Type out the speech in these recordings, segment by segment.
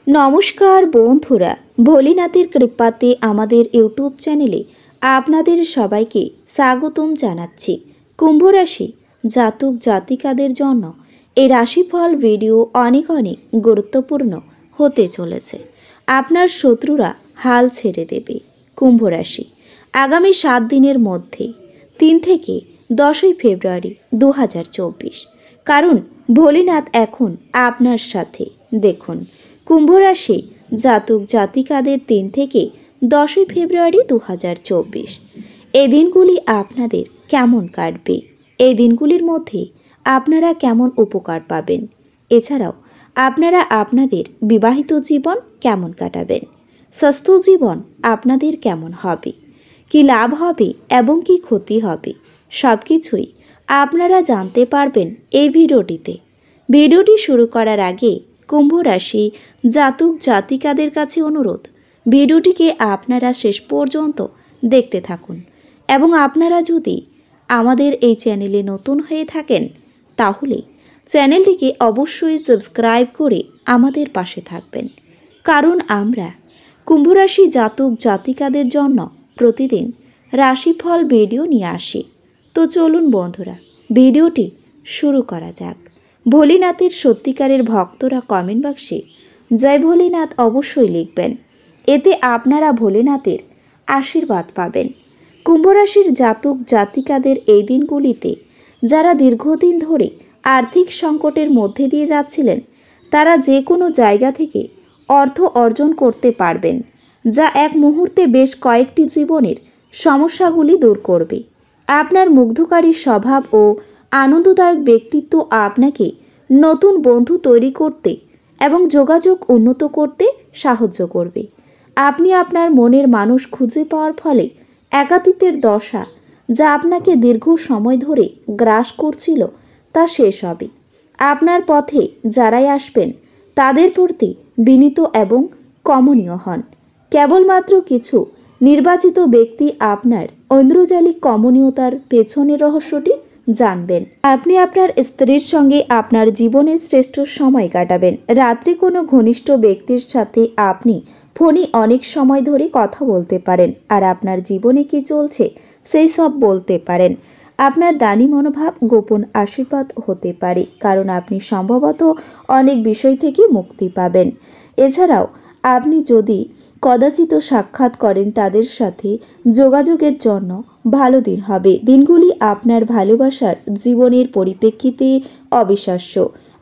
নমস্কার বন্ধুরা, ভোলেনাথের কৃপাতে আমাদের ইউটিউব চ্যানেলে আপনাদের সবাইকে স্বাগতম জানাচ্ছি। কুম্ভ রাশি জাতক জাতিকাদের জন্য এই রাশিফল ভিডিও অনেক গুরুত্বপূর্ণ হতে চলেছে। আপনার শত্রুরা হাল ছেড়ে দেবে। কুম্ভ রাশি আগামী 7 দিনের মধ্যে 3 থেকে 10ই ফেব্রুয়ারি 2024, কারণ ভোলেনাথ এখন আপনার সাথে। দেখুন, কুম্ভ রাশি জাতক জাতিকাদের 3 থেকে 10ই ফেব্রুয়ারি 2024 এই দিনগুলি আপনাদের কেমন কাটবে, এই দিনগুলির মধ্যে আপনারা কেমন উপকার পাবেন, এছাড়াও আপনারা আপনাদের বিবাহিত জীবন কেমন কাটাবেন, স্বাস্থ্য জীবন আপনাদের কেমন হবে, কি লাভ হবে এবং কি ক্ষতি হবে, সব কিছুই আপনারা জানতে পারবেন এই ভিডিওটিতে। ভিডিওটি শুরু করার আগে কুম্ভ রাশি জাতক জাতিকাদের কাছে অনুরোধ, ভিডিওটিকে আপনারা শেষ পর্যন্ত দেখতে থাকুন এবং আপনারা যদি আমাদের এই চ্যানেলে নতুন হয়ে থাকেন তাহলে চ্যানেলটিকে অবশ্যই সাবস্ক্রাইব করে আমাদের পাশে থাকবেন, কারণ আমরা কুম্ভ রাশি জাতক জাতিকাদের জন্য প্রতিদিন রাশিফল ভিডিও নিয়ে আসি। তো চলুন বন্ধুরা, ভিডিওটি শুরু করা যাক। ভোলেনাথের সত্যিকারের ভক্তরা কমেন্ট বক্সে জয় ভোলেনাথ অবশ্যই লিখবেন, এতে আপনারা ভোলেনাথের আশীর্বাদ পাবেন। কুম্ভ রাশির জাতক জাতিকাদের এই দিনগুলিতে যারা দীর্ঘদিন ধরে আর্থিক সংকটের মধ্যে দিয়ে যাচ্ছিলেন, তারা যে কোনো জায়গা থেকে অর্থ অর্জন করতে পারবেন, যা এক মুহূর্তে বেশ কয়েকটি জীবনের সমস্যাগুলি দূর করবে। আপনার মুগ্ধকারী স্বভাব ও আনন্দদায়ক ব্যক্তিত্ব আপনাকে নতুন বন্ধু তৈরি করতে এবং যোগাযোগ উন্নত করতে সাহায্য করবে। আপনি আপনার মনের মানুষ খুঁজে পাওয়ার ফলে একাকিত্বের দশা, যা আপনাকে দীর্ঘ সময় ধরে গ্রাস করছিল, তা শেষ হবে। আপনার পথে যারাই আসবেন তাদের প্রতি বিনীত এবং কমনীয় হন। কেবলমাত্র কিছু নির্বাচিত ব্যক্তি আপনার ঐন্দ্রজালিক কমনীয়তার পেছনের রহস্যটি জানবেন। আপনি আপনার স্ত্রীর সঙ্গে আপনার জীবনের শ্রেষ্ঠ সময় কাটাবেন। রাত্রে কোনো ঘনিষ্ঠ ব্যক্তির সাথে আপনি ফোনে অনেক সময় ধরে কথা বলতে পারেন আর আপনার জীবনে কি চলছে সেই সব বলতে পারেন। আপনার দানী মনোভাব গোপন আশীর্বাদ হতে পারে, কারণ আপনি সম্ভবত অনেক বিষয় থেকে মুক্তি পাবেন। এছাড়াও আপনি যদি কদাচিৎ সাক্ষাৎ করেন তাদের সাথে যোগাযোগের জন্য ভালো দিন হবে। দিনগুলি আপনার ভালোবাসার জীবনের পরিপ্রেক্ষিতে অবিশ্বাস্য।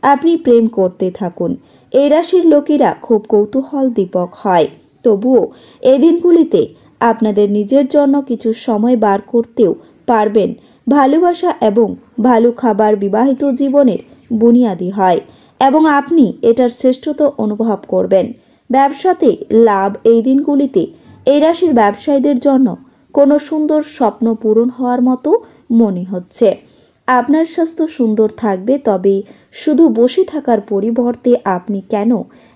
আপনি প্রেম করতে থাকুন। এই রাশির লোকেরা খুব কৌতূহল দীপক হয়, তবুও এই দিনগুলিতে আপনাদের নিজের জন্য কিছু সময় বার করতেও পারবেন। ভালোবাসা এবং ভালো খাবার বিবাহিত জীবনের বুনিয়াদি হয় এবং আপনি এটার শ্রেষ্ঠত্ব অনুভব করবেন। ব্যবসাতে লাভ এই দিনগুলিতে এই রাশির ব্যবসায়ীদের জন্য কোনো সুন্দর স্বপ্ন পূরণ হওয়ার মতো মনে হচ্ছে। আপনার স্বাস্থ্য সুন্দর থাকবে, তবে শুধু বসে থাকার পরিবর্তে আপনি কেন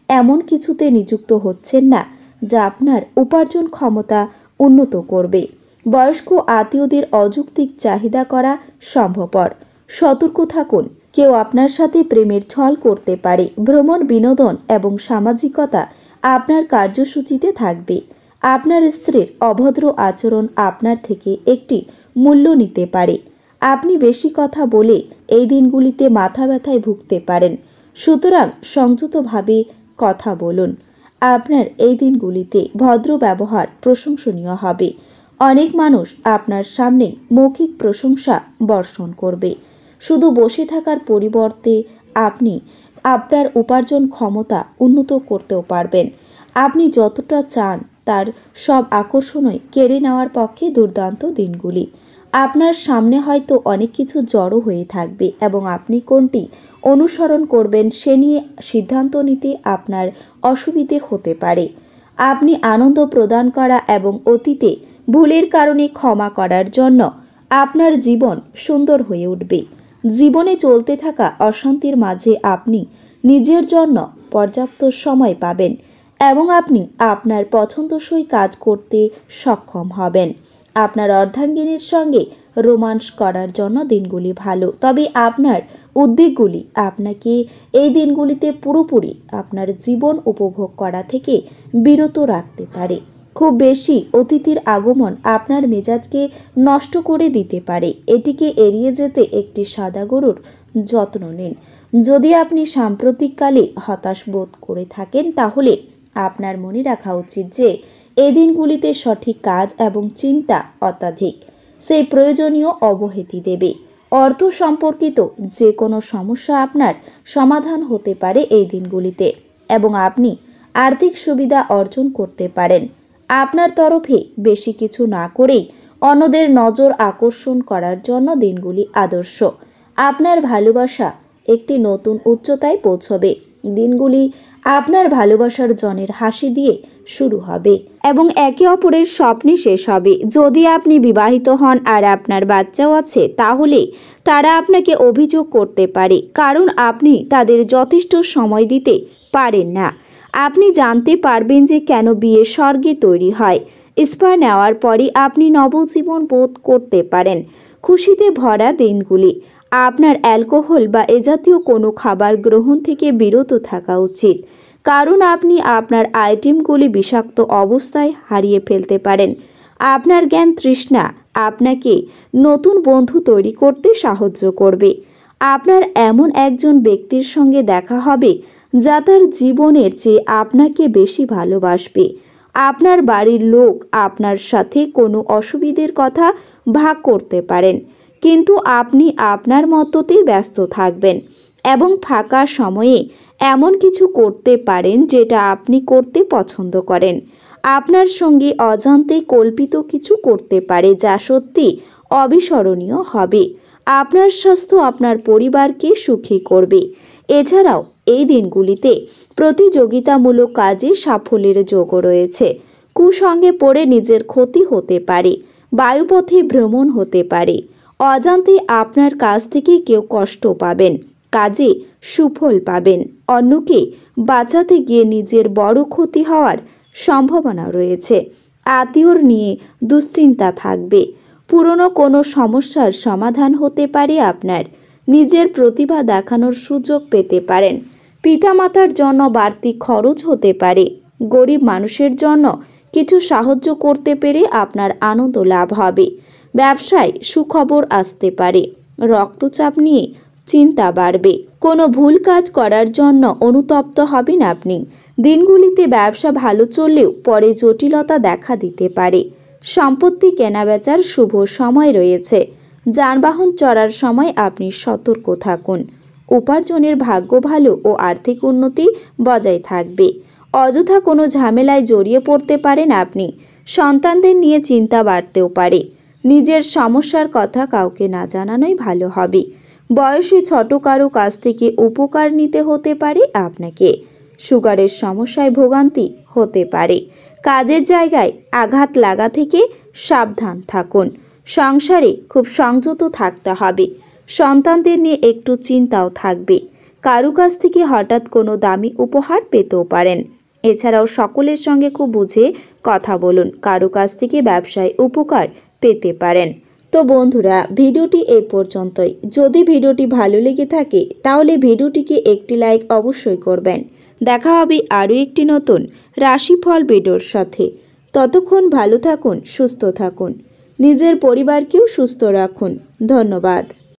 এমন কিছুতে নিযুক্ত হচ্ছেন না যা আপনার উপার্জন ক্ষমতা উন্নত করবে। বয়স্ক আত্মীয়দের অযৌক্তিক চাহিদা করা সম্ভবপর। সতর্ক থাকুন, কেউ আপনার সাথে প্রেমের ছল করতে পারে। ভ্রমণ, বিনোদন এবং সামাজিকতা আপনার কার্যসূচিতে থাকবে। আপনার স্ত্রীর অভদ্র আচরণ আপনার থেকে একটি মূল্য নিতে পারে। আপনি বেশি কথা বলে এই দিনগুলিতে মাথা ব্যথায় ভুগতে পারেন, সুতরাং সংযতভাবে কথা বলুন। আপনার এই দিনগুলিতে ভদ্র ব্যবহার প্রশংসনীয় হবে। অনেক মানুষ আপনার সামনে মৌখিক প্রশংসা বর্ষণ করবে। শুধু বসে থাকার পরিবর্তে আপনি আপনার উপার্জন ক্ষমতা উন্নত করতেও পারবেন। আপনি যতটা চান তার সব আকর্ষণই কেড়ে নেওয়ার পক্ষে দুর্দান্ত দিনগুলি। আপনার সামনে হয়তো অনেক কিছু জড়ো হয়ে থাকবে এবং আপনি কোনটি অনুসরণ করবেন সে নিয়ে সিদ্ধান্ত নিতে আপনার অসুবিধে হতে পারে। আপনি আনন্দ প্রদান করা এবং অতীতে ভুলের কারণে ক্ষমা করার জন্য আপনার জীবন সুন্দর হয়ে উঠবে। জীবনে চলতে থাকা অশান্তির মাঝে আপনি নিজের জন্য পর্যাপ্ত সময় পাবেন এবং আপনি আপনার পছন্দসই কাজ করতে সক্ষম হবেন। আপনার অর্ধাঙ্গিনীর সঙ্গে রোমান্স করার জন্য দিনগুলি ভালো। তবে আপনার উদ্বেগগুলি আপনাকে এই দিনগুলিতে পুরোপুরি আপনার জীবন উপভোগ করা থেকে বিরত রাখতে পারে। খুব বেশি অতিথির আগমন আপনার মেজাজকে নষ্ট করে দিতে পারে। এটিকে এড়িয়ে যেতে একটি সাদা গরুর যত্ন নিন। যদি আপনি সাম্প্রতিককালে হতাশ বোধ করে থাকেন, তাহলে আপনার মনে রাখা উচিত যে এই দিনগুলিতে সঠিক কাজ এবং চিন্তা অত্যাধিক সেই প্রয়োজনীয় অবহেতি দেবে। অর্থ সম্পর্কিত যে কোনো সমস্যা আপনার সমাধান হতে পারে এই দিনগুলিতে, এবং আপনি আর্থিক সুবিধা অর্জন করতে পারেন। আপনার তরফে বেশি কিছু না করেই অন্যদের নজর আকর্ষণ করার জন্য দিনগুলি আদর্শ। আপনার ভালোবাসা একটি নতুন উচ্চতায় পৌঁছবে। দিনগুলি আপনার ভালোবাসার জনের হাসি দিয়ে শুরু হবে এবং একে অপরের স্বপ্নে শেষ হবে। যদি আপনি বিবাহিত হন আর আপনার বাচ্চাও আছে, তাহলে তারা আপনাকে অভিযোগ করতে পারে, কারণ আপনি তাদের যথেষ্ট সময় দিতে পারেন না। আপনি জানতে পারবেন যে কেন বিয়ে স্বর্গে তৈরি হয়। স্পা নেওয়ার পরই আপনি নবজীবন বোধ করতে পারেন। খুশিতে ভরা দিনগুলি। আপনার অ্যালকোহল বা এ জাতীয় কোনো খাবার গ্রহণ থেকে বিরত থাকা উচিত, কারণ আপনি আপনার আইটেমগুলি বিষাক্ত অবস্থায় হারিয়ে ফেলতে পারেন। আপনার জ্ঞান তৃষ্ণা আপনাকে নতুন বন্ধু তৈরি করতে সাহায্য করবে। আপনার এমন একজন ব্যক্তির সঙ্গে দেখা হবে যা তার জীবনের চেয়ে আপনাকে বেশি ভালোবাসবে। আপনার বাড়ির লোক আপনার সাথে কোনো অসুবিধের কথা ভাগ করতে পারেন, কিন্তু আপনি আপনার মতোতেই ব্যস্ত থাকবেন এবং ফাঁকা সময়ে এমন কিছু করতে পারেন যেটা আপনি করতে পছন্দ করেন। আপনার সঙ্গে অজান্তে কল্পিত কিছু করতে পারে যা সত্যি অবিস্মরণীয় হবে। আপনার স্বাস্থ্য আপনার পরিবারকে সুখী করবে। এছাড়াও এই দিনগুলিতে প্রতিযোগিতামূলক কাজে সাফল্যের যোগও রয়েছে। কুসঙ্গে পড়ে নিজের ক্ষতি হতে পারে। বায়ুপথে ভ্রমণ হতে পারে। অজান্তে আপনার কাছ থেকে কেউ কষ্ট পাবেন। কাজে সুফল পাবেন। অন্যকে বাঁচাতে গিয়ে নিজের বড় ক্ষতি হওয়ার সম্ভাবনা রয়েছে। আত্মীয়র নিয়ে দুশ্চিন্তা থাকবে। পুরনো কোনো সমস্যার সমাধান হতে পারে। আপনার নিজের প্রতিভা দেখানোর সুযোগ পেতে পারেন। পিতামাতার জন্য বাড়তি খরচ হতে পারে। গরিব মানুষের জন্য কিছু সাহায্য করতে পেরে আপনার আনন্দ লাভ হবে। ব্যবসায় সুখবর আসতে পারে। রক্তচাপ নিয়ে চিন্তা বাড়বে। কোনো ভুল কাজ করার জন্য অনুতপ্ত হবেন আপনি। দিনগুলিতে ব্যবসা ভালো চললেও পরে জটিলতা দেখা দিতে পারে। সম্পত্তি কেনাবেচার শুভ সময় রয়েছে। যানবাহন চড়ার সময় আপনি সতর্ক থাকুন। উপার্জনের ভাগ্য ভালো ও আর্থিক উন্নতি বজায় থাকবে। অযথা কোনো ঝামেলায় জড়িয়ে পড়তে পারেন আপনি। সন্তানদের নিয়ে চিন্তা বাড়তেও পারে। নিজের সমস্যার কথা কাউকে না জানানোই ভালো হবে। বয়সে ছোট কারো কাছ থেকে উপকার নিতে হতে পারে আপনাকে। সুগারের সমস্যায় ভোগান্তি হতে পারে। কাজের জায়গায় আঘাত লাগা থেকে সাবধান থাকুন। সংসারে খুব সংযত থাকতে হবে। সন্তানদের নিয়ে একটু চিন্তাও থাকবে। কারো কাছ থেকে হঠাৎ কোনো দামি উপহার পেতেও পারেন। এছাড়াও সকলের সঙ্গে খুব বুঝে কথা বলুন। কারো কাছ থেকে ব্যবসায় উপকার পেতে পারেন। তো বন্ধুরা, ভিডিওটি এই পর্যন্তই। যদি ভিডিওটি ভালো লেগে থাকে তাহলে ভিডিওটিকে একটি লাইক অবশ্যই করবেন। দেখা হবে আরও একটি নতুন রাশিফল ভিডিওর সাথে। ততক্ষণ ভালো থাকুন, সুস্থ থাকুন, নিজের পরিবারকেও সুস্থ রাখুন। ধন্যবাদ।